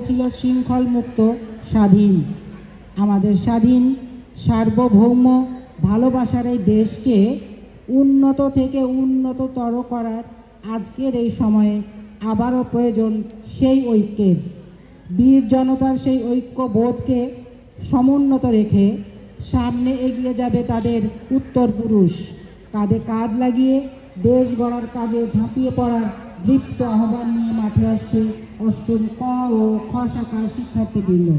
ছিল শৃঙ্খল মুক্ত স্বাধীন। আমাদের স্বাধীন সার্বভৌম ভালোবাসার এই দেশকে উন্নত থেকে উন্নততর করার আজকের এই সময়ে আবারও প্রয়োজন সেই ঐক্যের। বীর জনতার সেই ঐক্যবোধকে সমুন্নত রেখে সামনে এগিয়ে যাবে তাদের উত্তরপুরুষ। কাঁধে কাঁধ লাগিয়ে দেশ গড়ার কাজে ঝাঁপিয়ে পড়ার দৃপ্ত আহ্বান নিয়ে মাঠে আসছে অষ্টম ক ও খ শাখার শিক্ষার্থীবৃন্দ।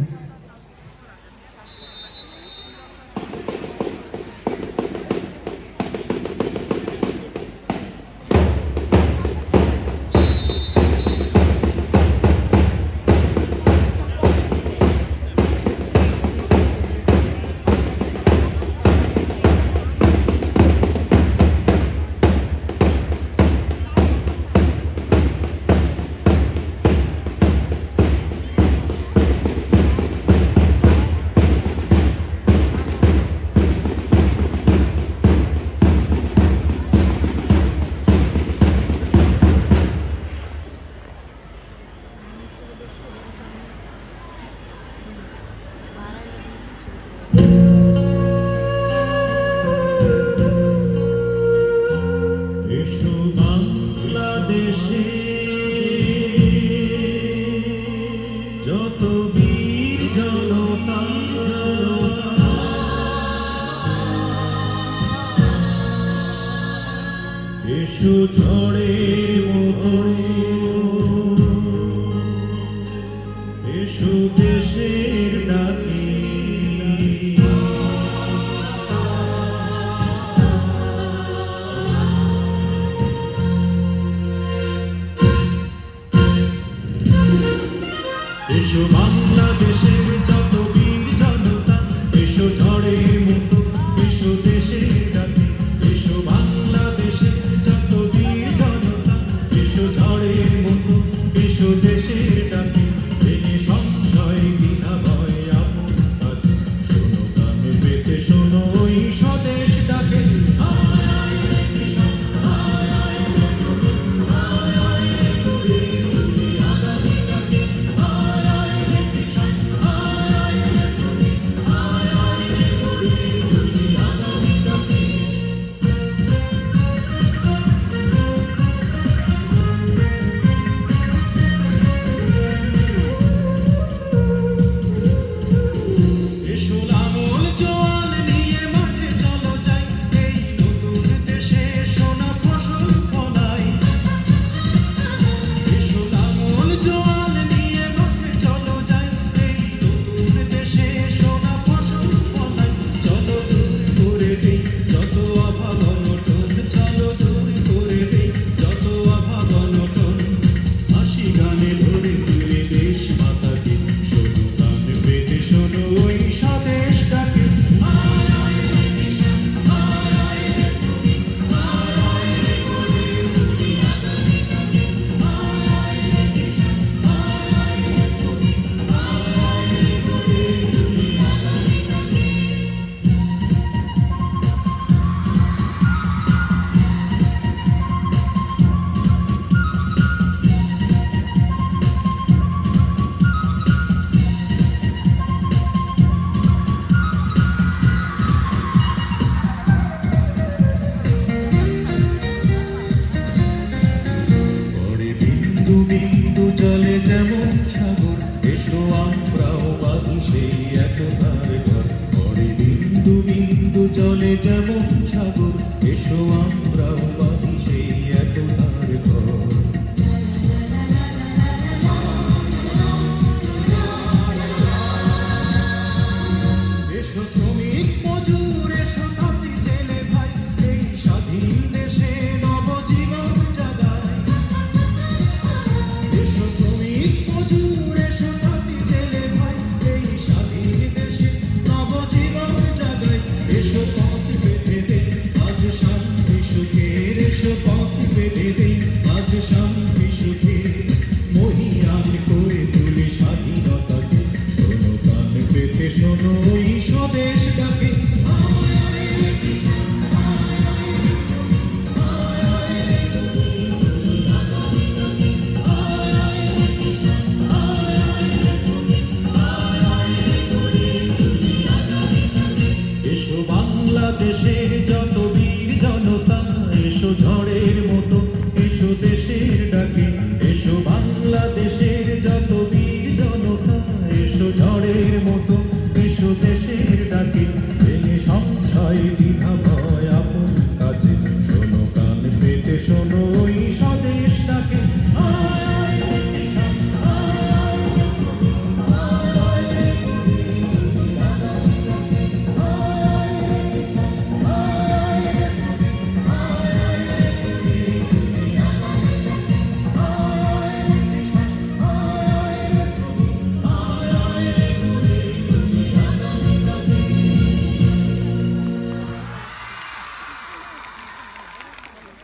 যত বীর জনতা এসো ঝড়ের মতো, এসো দেশের ডাকে। এসো বাংলাদেশের যত